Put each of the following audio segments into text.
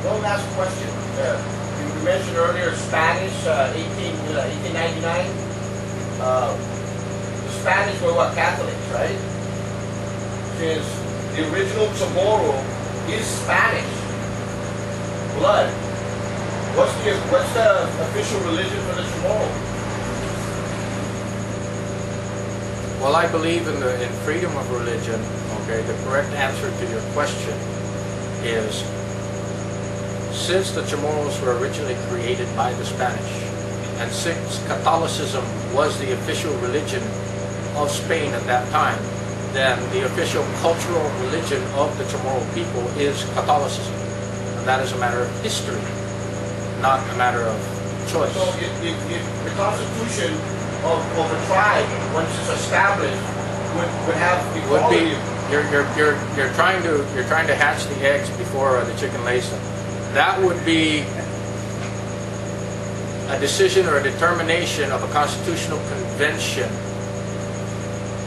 One last question. You mentioned earlier Spanish, 1899. The Spanish were what, Catholics, right? Since the original Chamorro is Spanish blood, what's the official religion for the Chamorro? Well, I believe in freedom of religion. Okay, the correct answer to your question is, since the Chamorros were originally created by the Spanish, and since Catholicism was the official religion of Spain at that time, then the official cultural religion of the Chamorro people is Catholicism. And that is a matter of history, not a matter of choice. So the Constitution of a tribe, once it's established, would have equality. You're trying to hatch the eggs before the chicken lays them. That would be a decision or a determination of a constitutional convention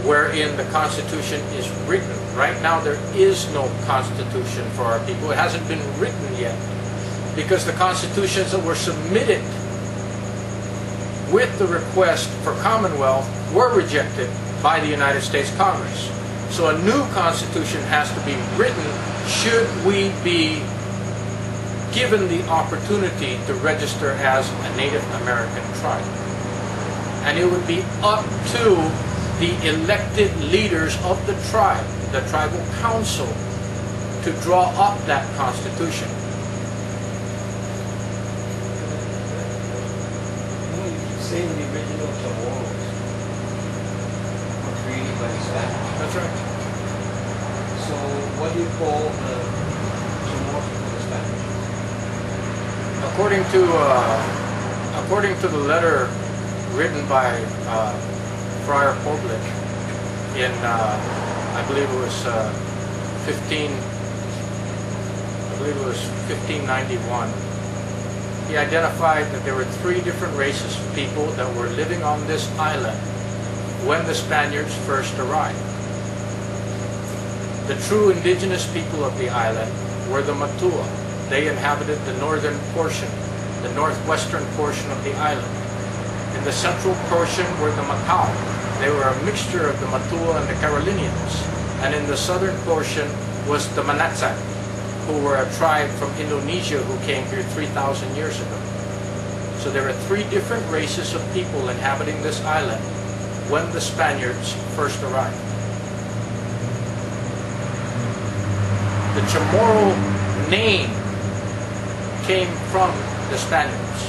wherein the Constitution is written. Right now there is no Constitution for our people. It hasn't been written yet because the constitutions that were submitted with the request for Commonwealth were rejected by the United States Congress. So a new Constitution has to be written should we be given the opportunity to register as a Native American tribe. And it would be up to the elected leaders of the tribe, the tribal council, to draw up that Constitution. Saying the original Chamorros were created by the Spanish. That's right. So what do you call the Chamorros for the Spanish? According to the letter written by Friar Poblet in I believe it was 1591. He identified that there were 3 different races of people that were living on this island when the Spaniards first arrived. The true indigenous people of the island were the Matua. They inhabited the northern portion, the northwestern portion of the island. In the central portion were the Macau. They were a mixture of the Matua and the Carolinians. And in the southern portion was the Manatsang, who were a tribe from Indonesia who came here 3,000 years ago. So there are 3 different races of people inhabiting this island when the Spaniards first arrived. The Chamorro name came from the Spaniards.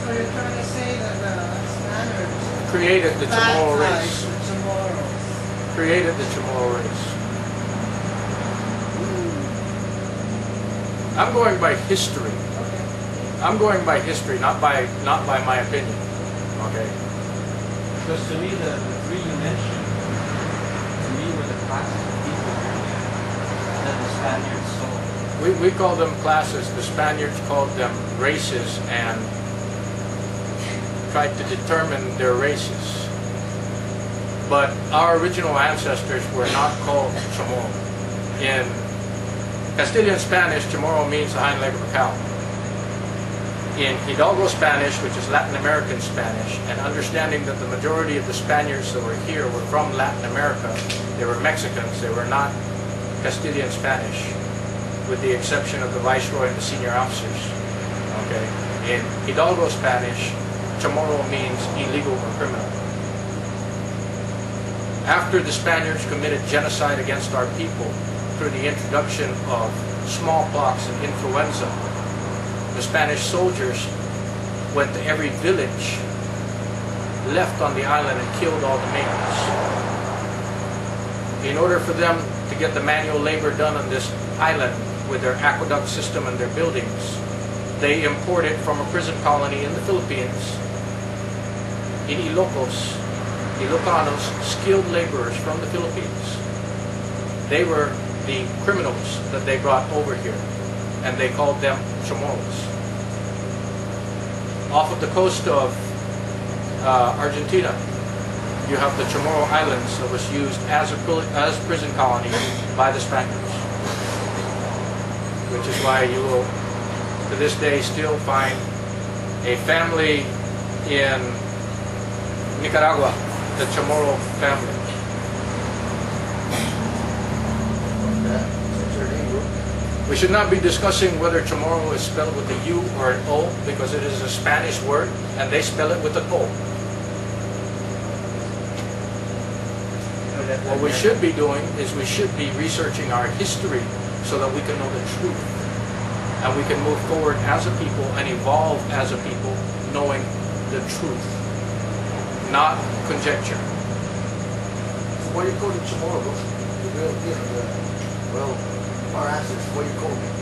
So you're trying to say that the Spaniards Created the Chamorro race. the Chamorros. Created the Chamorro race. I'm going by history. Okay. I'm going by history, not by my opinion. Okay. Because to me, the 3 you mentioned, to me, were the classes of people that the Spaniards saw. We call them classes. The Spaniards called them races and tried to determine their races. But our original ancestors were not called Chamorro. In Castilian Spanish, Chamorro means the hind leg of a cow. In Hidalgo Spanish, which is Latin American Spanish, and understanding that the majority of the Spaniards that were here were from Latin America, they were Mexicans, they were not Castilian Spanish, with the exception of the viceroy and the senior officers. Okay. In Hidalgo Spanish, Chamorro means illegal or criminal. After the Spaniards committed genocide against our people through the introduction of smallpox and influenza, the Spanish soldiers went to every village left on the island and killed all the males. In order for them to get the manual labor done on this island with their aqueduct system and their buildings, they imported from a prison colony in the Philippines, in Ilocanos, skilled laborers from the Philippines. They were the criminals that they brought over here, and they called them Chamorros. Off of the coast of Argentina, you have the Chamorro Islands that was used as prison colony by the Spaniards, which is why you will to this day still find a family in Nicaragua, the Chamorro family. We should not be discussing whether Chamorro is spelled with a U or an O, because it is a Spanish word and they spell it with an O. What we should be doing is we should be researching our history so that we can know the truth. And we can move forward as a people and evolve as a people knowing the truth, not conjecture. What do you call the Chamorros? Well, our ancestors, what do you call them?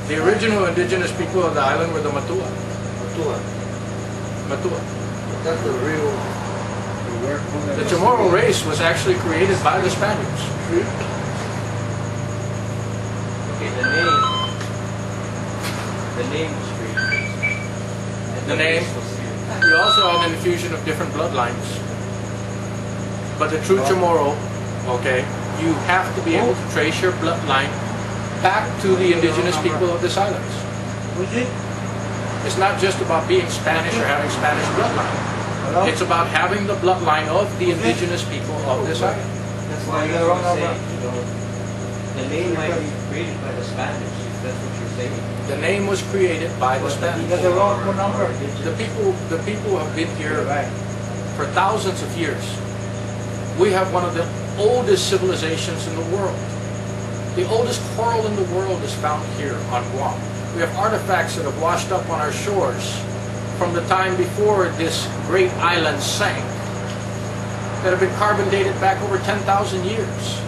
The original indigenous people of the island were the Matua. Matua. That's the real word. The Chamorro race was actually created by the Spaniards. Okay, the name was created. And The name. race was here. We also had an infusion of different bloodlines. But the true Chamorro, okay, you have to be able to trace your bloodline back to the indigenous people of this island. It's not just about being Spanish or having Spanish bloodline. It's about having the bloodline of the indigenous people of this island. That's why you're saying, you know, the name might be created by the Spanish, if that's what you're saying. The name was created by the Spanish. The people have been here for thousands of years. We have one of the oldest civilizations in the world. The oldest coral in the world is found here on Guam. We have artifacts that have washed up on our shores from the time before this great island sank that have been carbon dated back over 10,000 years.